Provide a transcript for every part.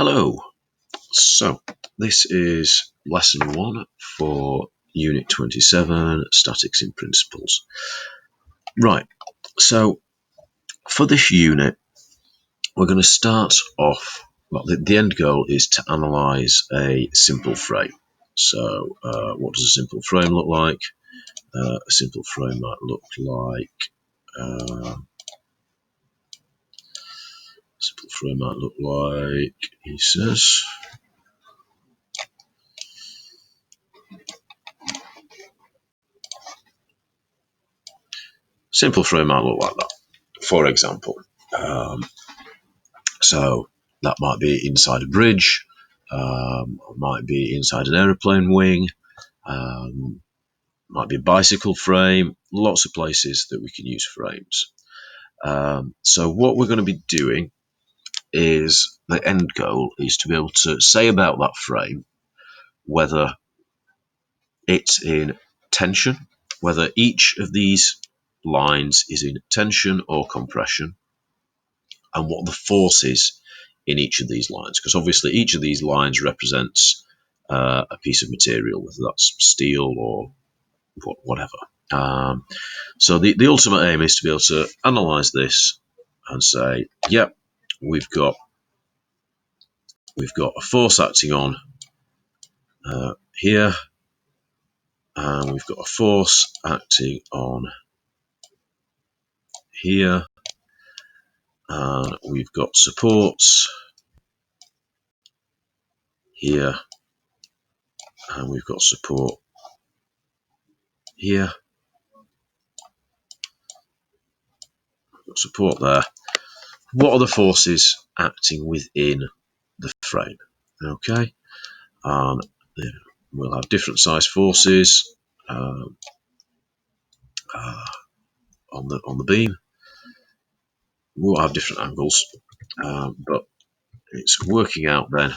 Hello, so this is lesson 1 for Unit 27, Statics in Principles. Right, so for this unit, we're going to start off, well, the end goal is to analyse a simple frame. So what does a simple frame look like? A simple frame might look like, he says, simple frame might look like that, for example. So that might be inside a bridge, might be inside an aeroplane wing, might be a bicycle frame, lots of places that we can use frames. So what we're going to be doing is, the end goal is to be able to say about that frame whether it's in tension, whether each of these lines is in tension or compression, and what the force is in each of these lines, because obviously each of these lines represents a piece of material, whether that's steel or whatever. So the ultimate aim is to be able to analyze this and say, yep, we've got a force acting on here, and we've got a force acting on here, and we've got supports here, and we've got support here, we've got support there. What are the forces acting within the frame? Okay, we'll have different size forces on the beam. We'll have different angles, but it's working out then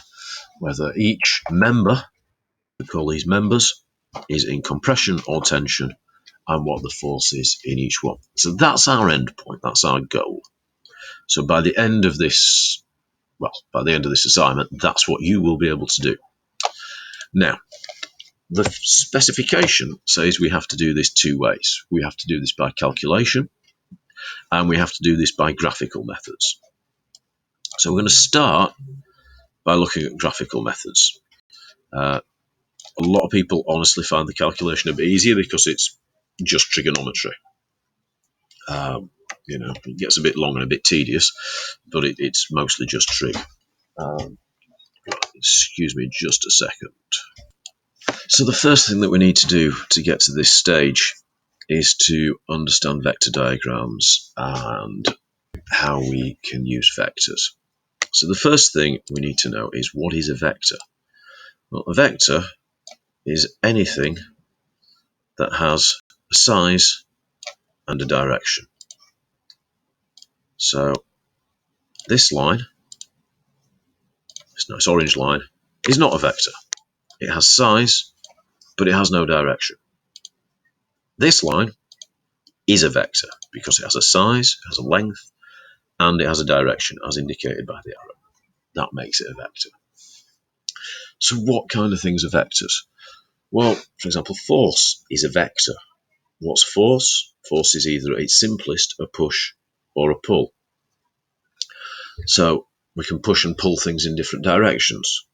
whether each member, we call these members, is in compression or tension, and what the force is in each one. So that's our end point, that's our goal. So by the end of this, assignment, that's what you will be able to do. Now, the specification says we have to do this two ways. We have to do this by calculation, and we have to do this by graphical methods. So we're going to start by looking at graphical methods. A lot of people honestly find the calculation a bit easier because it's just trigonometry. It gets a bit long and a bit tedious, but it's mostly just trig. Excuse me just a second. So the first thing that we need to do to get to this stage is to understand vector diagrams and how we can use vectors. So the first thing we need to know is, what is a vector? Well, a vector is anything that has a size and a direction. So this line, this nice orange line, is not a vector. It has size, but it has no direction. This line is a vector because it has a size, it has a length, and it has a direction as indicated by the arrow. That makes it a vector. So what kind of things are vectors? Well, for example, force is a vector. What's force? Force is either, at its simplest, a push or a pull. So we can push and pull things in different directions.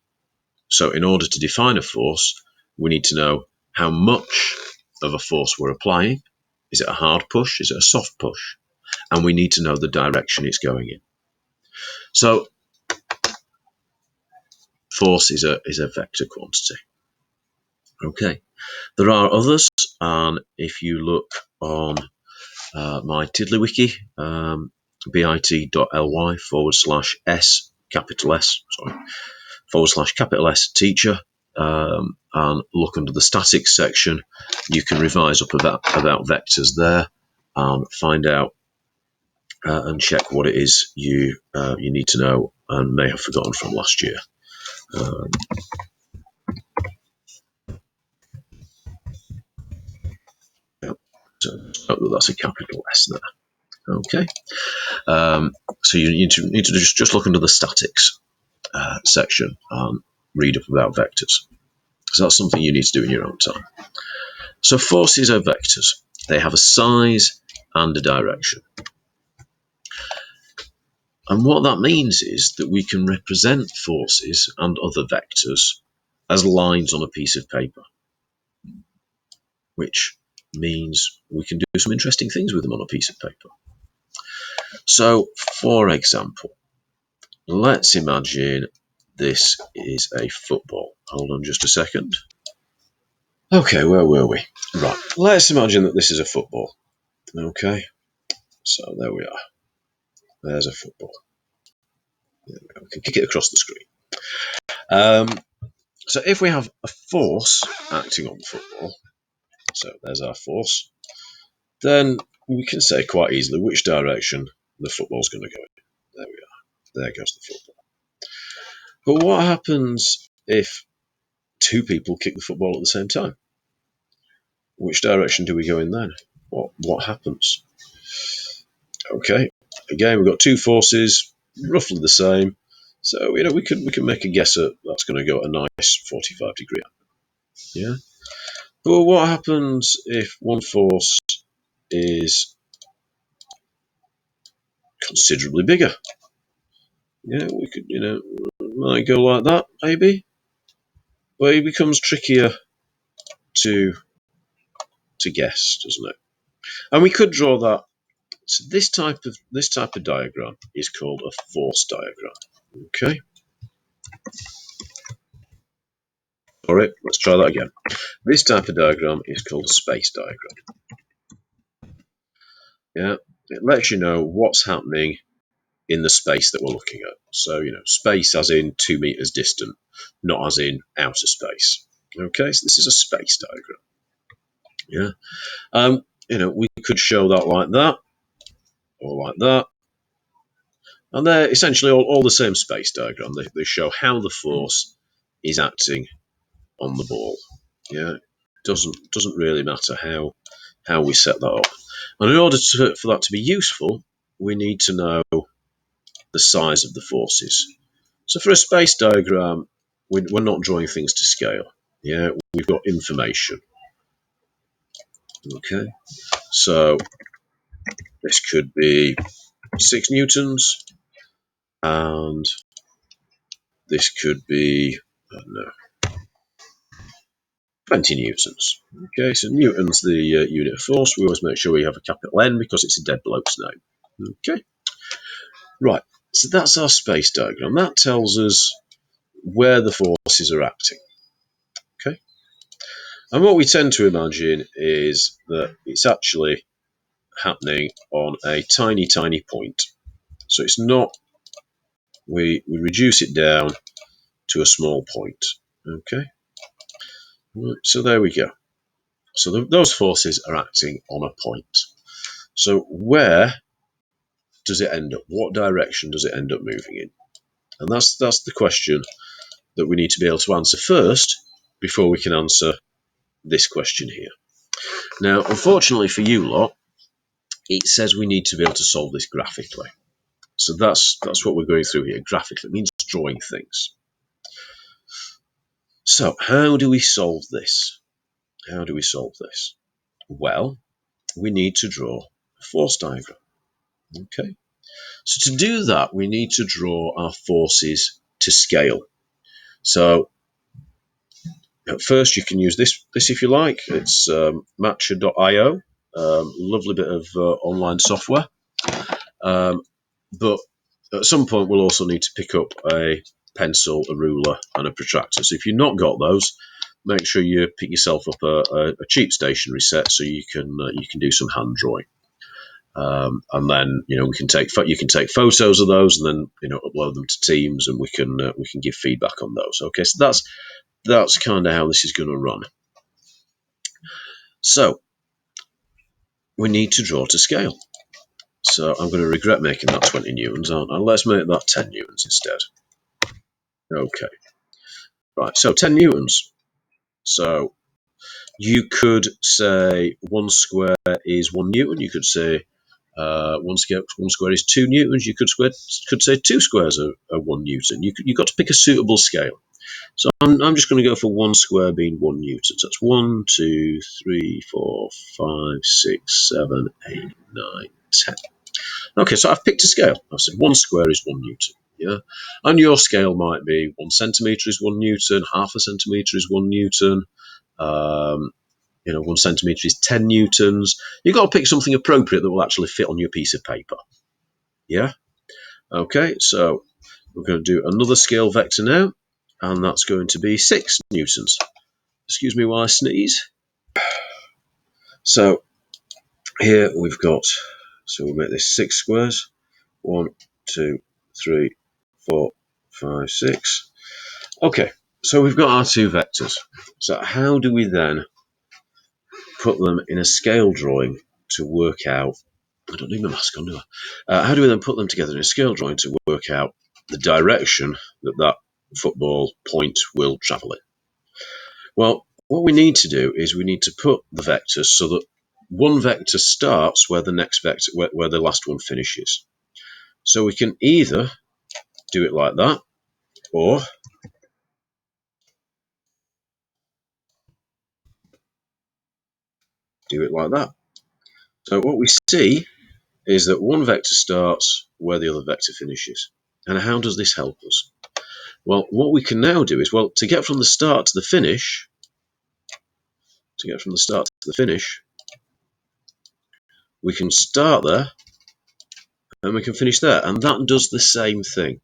So in order to define a force, we need to know how much of a force we're applying. Is it a hard push? Is it a soft push? And we need to know the direction it's going in. So force is a vector quantity. Okay, there are others, and if you look on my TiddlyWiki, bit.ly/S, capital S, /capital S teacher, and look under the statics section, you can revise up about vectors there and find out and check what it is you need to know and may have forgotten from last year. So that's a capital S there. Okay. So you need to just look under the statics. section and read up about vectors. So that's something you need to do in your own time. So forces are vectors. They have a size and a direction. And what that means is that we can represent forces and other vectors as lines on a piece of paper, which means we can do some interesting things with them on a piece of paper. So, for example, let's imagine this is a football. Hold on just a second. Okay, where were we? Right, let's imagine that this is a football. Okay, so there we are. There's a football. There we go. We can kick it across the screen. So if we have a force acting on the football, so there's our force, then we can say quite easily which direction the football's going to go in. There we are. There goes the football. But what happens if two people kick the football at the same time? Which direction do we go in then? What happens? Okay, again, we've got two forces, roughly the same. So, we can make a guess at that's going to go at a nice 45-degree angle. Yeah. But what happens if one force is considerably bigger? Yeah, we could, might go like that, maybe. But it becomes trickier to guess, doesn't it? And we could draw that. So this type of diagram is called a force diagram. Okay. All right, let's try that again. This type of diagram is called a space diagram. Yeah, it lets you know what's happening in the space that we're looking at. So, space as in 2 meters distant, not as in outer space. Okay, so this is a space diagram. Yeah. We could show that like that, or like that. And they're essentially all the same space diagram. They show how the force is acting on the ball. Yeah, doesn't really matter how we set that up. And in order for that to be useful, we need to know the size of the forces. So for a space diagram, we're not drawing things to scale. Yeah, we've got information. Okay, so this could be 6 newtons, and this could be, I don't know, 20 newtons. Okay, so newton's the unit of force. We always make sure we have a capital N because it's a dead bloke's name. Okay, right, so that's our space diagram. That tells us where the forces are acting. Okay, and what we tend to imagine is that it's actually happening on a tiny point. So it's not, we reduce it down to a small point. Okay, so there we go. So those forces are acting on a point. So where does it end up? What direction does it end up moving in? And that's the question that we need to be able to answer first before we can answer this question here. Now, unfortunately for you lot, it says we need to be able to solve this graphically. So that's what we're going through here. Graphically, it means drawing things. So how do we solve this? How do we solve this? Well, we need to draw a force diagram. Okay. So to do that, we need to draw our forces to scale. So at first, you can use this if you like. It's matcher.io, lovely bit of online software. But at some point, we'll also need to pick up a pencil, a ruler, and a protractor. So if you've not got those, make sure you pick yourself up a cheap stationery set so you can do some hand drawing. And then you can take photos of those and then upload them to Teams, and we can give feedback on those. Okay, so that's kind of how this is going to run. So we need to draw to scale. So I'm going to regret making that 20 newtons, aren't I? Let's make that 10 newtons instead. Okay. Right, so 10 newtons. So you could say 1 square is 1 newton. You could say one square is 2 newtons. You could say 2 squares are 1 newton. You've got to pick a suitable scale. So I'm just going to go for 1 square being 1 newton. So that's 1, 2, 3, 4, 5, 6, 7, 8, 9, 10. Okay, so I've picked a scale. I've said 1 square is 1 newton. Yeah, and your scale might be 1 centimetre is 1 newton, half a centimetre is 1 newton. 1 centimetre is 10 newtons. You've got to pick something appropriate that will actually fit on your piece of paper. Yeah? Okay, so we're going to do another scale vector now, and that's going to be 6 newtons. Excuse me while I sneeze. So here we've got, so we'll make this 6 squares. 1, 2, 3, 4, 5, 6. Okay, so we've got our 2 vectors. So how do we then put them in a scale drawing to work out, I don't need my mask on, do I? How do we then put them together in a scale drawing to work out the direction that football point will travel in? Well, what we need to do is we need to put the vectors so that one vector starts where the next vector, where the last one finishes. So we can either do it like that, or do it like that. So what we see is that one vector starts where the other vector finishes. And how does this help us? Well, what we can now do is, well, to get from the start to the finish, we can start there and we can finish there. And that does the same thing.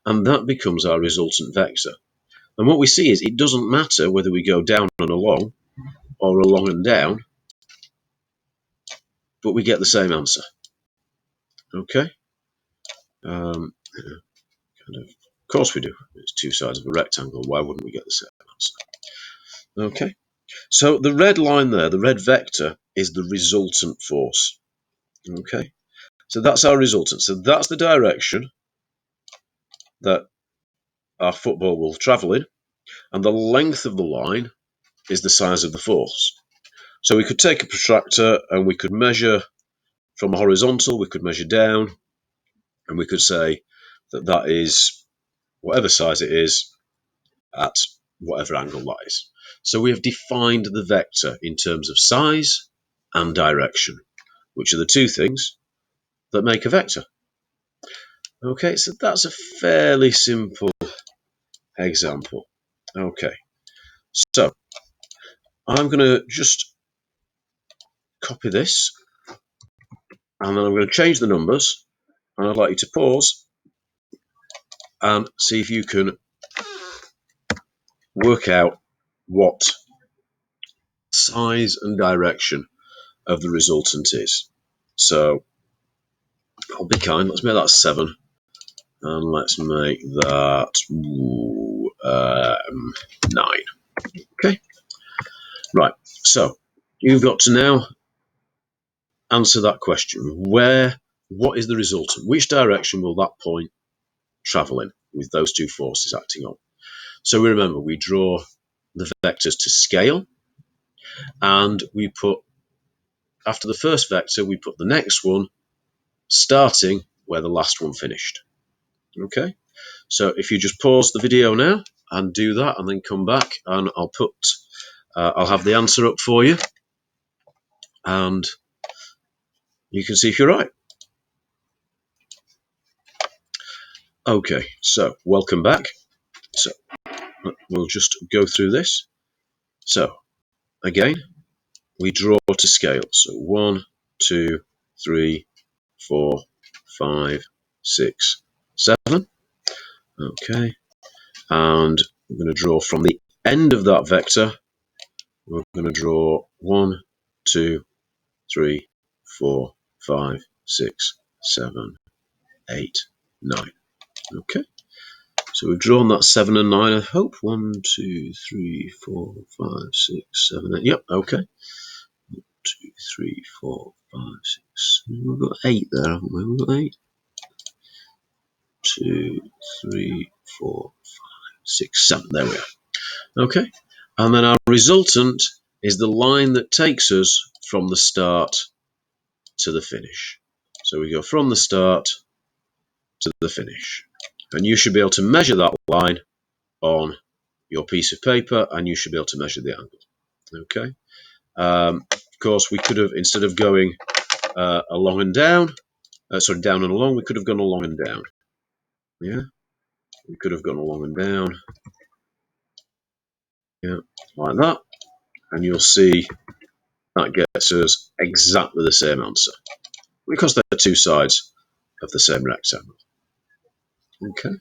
And that becomes our resultant vector. And what we see is it doesn't matter whether we go down and along or along and down, but we get the same answer. Okay? Of course we do. It's 2 sides of a rectangle. Why wouldn't we get the same answer? Okay. So the red line there, the red vector, is the resultant force. Okay. So that's our resultant. So that's the direction that our football will travel in. And the length of the line is the size of the force. So we could take a protractor and we could measure from a horizontal, we could measure down, and we could say that that is whatever size it is at whatever angle that is. So we have defined the vector in terms of size and direction, which are the 2 things that make a vector. Okay, so that's a fairly simple example. Okay, so I'm going to just copy this, and then I'm going to change the numbers, and I'd like you to pause and see if you can work out what size and direction of the resultant is. So I'll be kind, let's make that 7, and let's make that 9. Okay, right, so you've got to now answer that question. What is the resultant? Which direction will that point travel in with those 2 forces acting on? So we remember, we draw the vectors to scale, and we put, after the first vector, we put the next one starting where the last one finished. Okay, so if you just pause the video now and do that, and then come back, and I'll have the answer up for you, and you can see if you're right. Okay, so welcome back. So we'll just go through this. So again, we draw to scale. So 1, 2, 3, 4, 5, 6, 7. Okay, and we're going to draw from the end of that vector. We're going to draw 1, 2, 3, 4, 5, 6, 7, 8, 9. Okay, so we've drawn that 7 and 9, I hope. 1, 2, 3, 4, 5, 6, 7, 8. Yep, okay. 1, 2, 3, 4, 5, 6. We've got 8 there, haven't we? We've got 8. 2, 3, 4, 5, 6, 7. There we are. Okay, and then our resultant is the line that takes us from the start to the finish. So we go from the start to the finish. And you should be able to measure that line on your piece of paper, and you should be able to measure the angle. Okay. Of course, we could have, instead of going along and down, down and along, we could have gone along and down. Yeah, we could have gone along and down. Yeah, like that. And you'll see that gets us exactly the same answer because they're two sides of the same rectangle. Okay.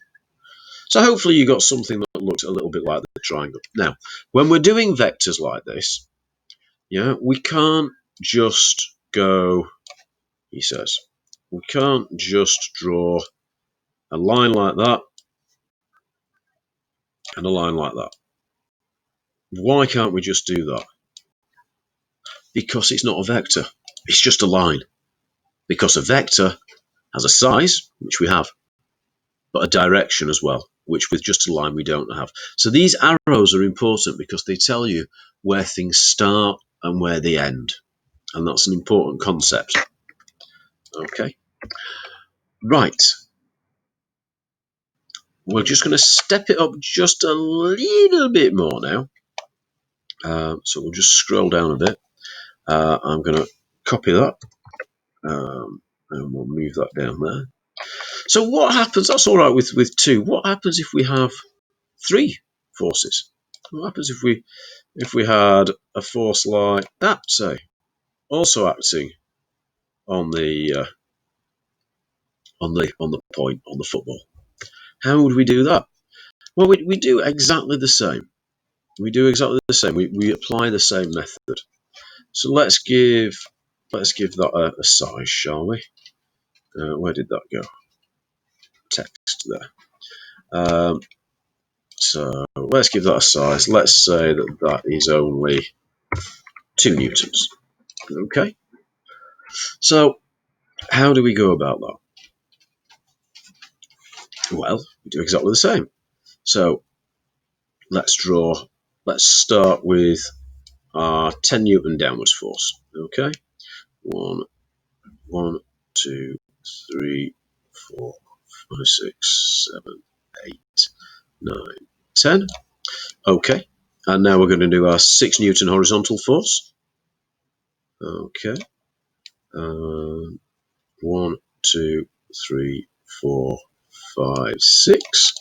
So hopefully you got something that looks a little bit like the triangle. Now, when we're doing vectors like this, yeah, we can't just go, he says, we can't just draw a line like that and a line like that. Why can't we just do that? Because it's not a vector. It's just a line. Because a vector has a size, which we have, but a direction as well, which with just a line we don't have. So these arrows are important because they tell you where things start and where they end. And that's an important concept. Okay. Right. We're just going to step it up just a little bit more now. So we'll just scroll down a bit. I'm going to copy that. And we'll move that down there. So what happens, that's all right with 2. What happens if we have 3 forces? What happens if we had a force like that, say, also acting on the point on the football? How would we do that? Well, we do exactly the same. We do exactly the same. We apply the same method. So let's give that a size, shall we? Where did that go? Text there. So let's give that a size. Let's say that is only 2 newtons. Okay. So how do we go about that? Well, we do exactly the same. So let's start with our 10 Newton downwards force. Okay. 1, 2, 3, 4, 5, 6, 7, 8, 9, 10. Okay. And now we're going to do our 6 Newton horizontal force. Okay. 1, 2, 3, 4, 5, 6.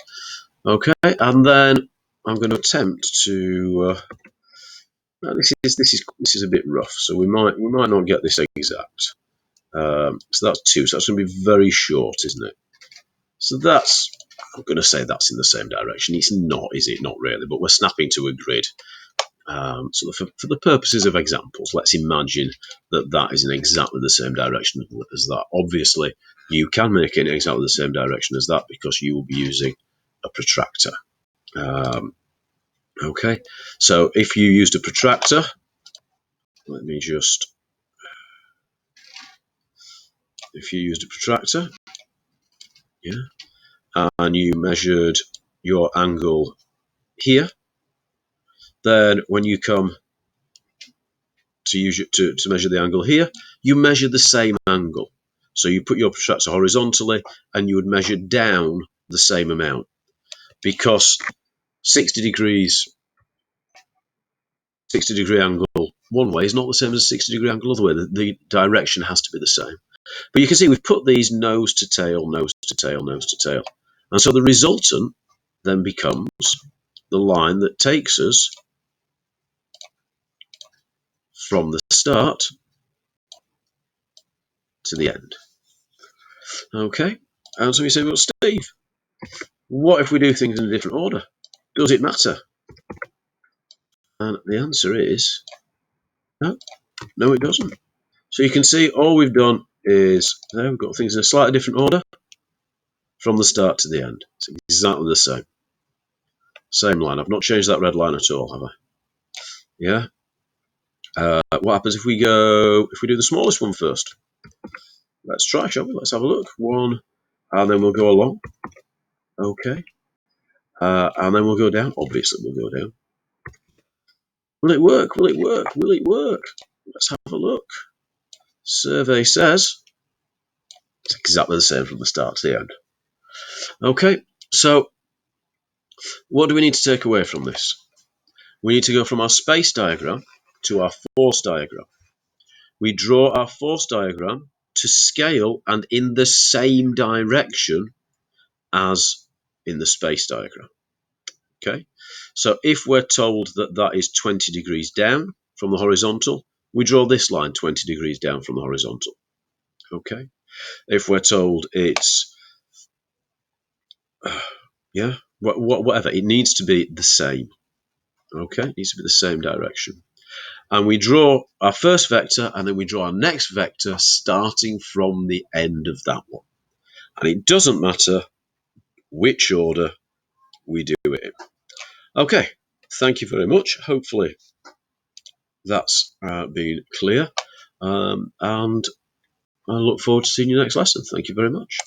Okay, and then I'm going to attempt to. This is a bit rough, so we might not get this exact. So that's 2. So that's going to be very short, isn't it? So I'm going to say that's in the same direction. It's not, is it? Not really, but we're snapping to a grid. So for the purposes of examples, let's imagine that is in exactly the same direction as that. Obviously, you can make it in exactly the same direction as that because you will be using a protractor. Okay, so if you used a protractor, if you used a protractor, yeah, and you measured your angle here, then when you come to measure the angle here, you measure the same angle. So you put your protractor horizontally and you would measure down the same amount, because 60 degree angle one way is not the same as a 60 degree angle other way. The direction has to be the same. But you can see we've put these nose to tail, nose to tail, nose to tail. And so the resultant then becomes the line that takes us from the start to the end. Okay? And so we say, well, Steve, what if we do things in a different order? Does it matter? And the answer is no, it doesn't. So you can see all we've done is we've got things in a slightly different order from the start to the end. It's exactly the same. Same line. I've not changed that red line at all, have I? Yeah. What happens if we do the smallest one first? Let's try, shall we? Let's have a look. 1, and then we'll go along. Okay. And then we'll go down. Obviously, we'll go down. Will it work? Will it work? Will it work? Let's have a look. Survey says It's exactly the same from the start to the end. Okay, so what do we need to take away from this? We need to go from our space diagram to our force diagram. We draw our force diagram to scale and in the same direction as in the space diagram. Okay, so if we're told that that is 20 degrees down from the horizontal, we draw this line 20 degrees down from the horizontal. Okay, if we're told it's whatever, it needs to be the same. Okay, it needs to be the same direction. And we draw our first vector, and then we draw our next vector starting from the end of that one. And it doesn't matter which order we do it in. Okay, thank you very much. Hopefully that's been clear. And I look forward to seeing you next lesson. Thank you very much.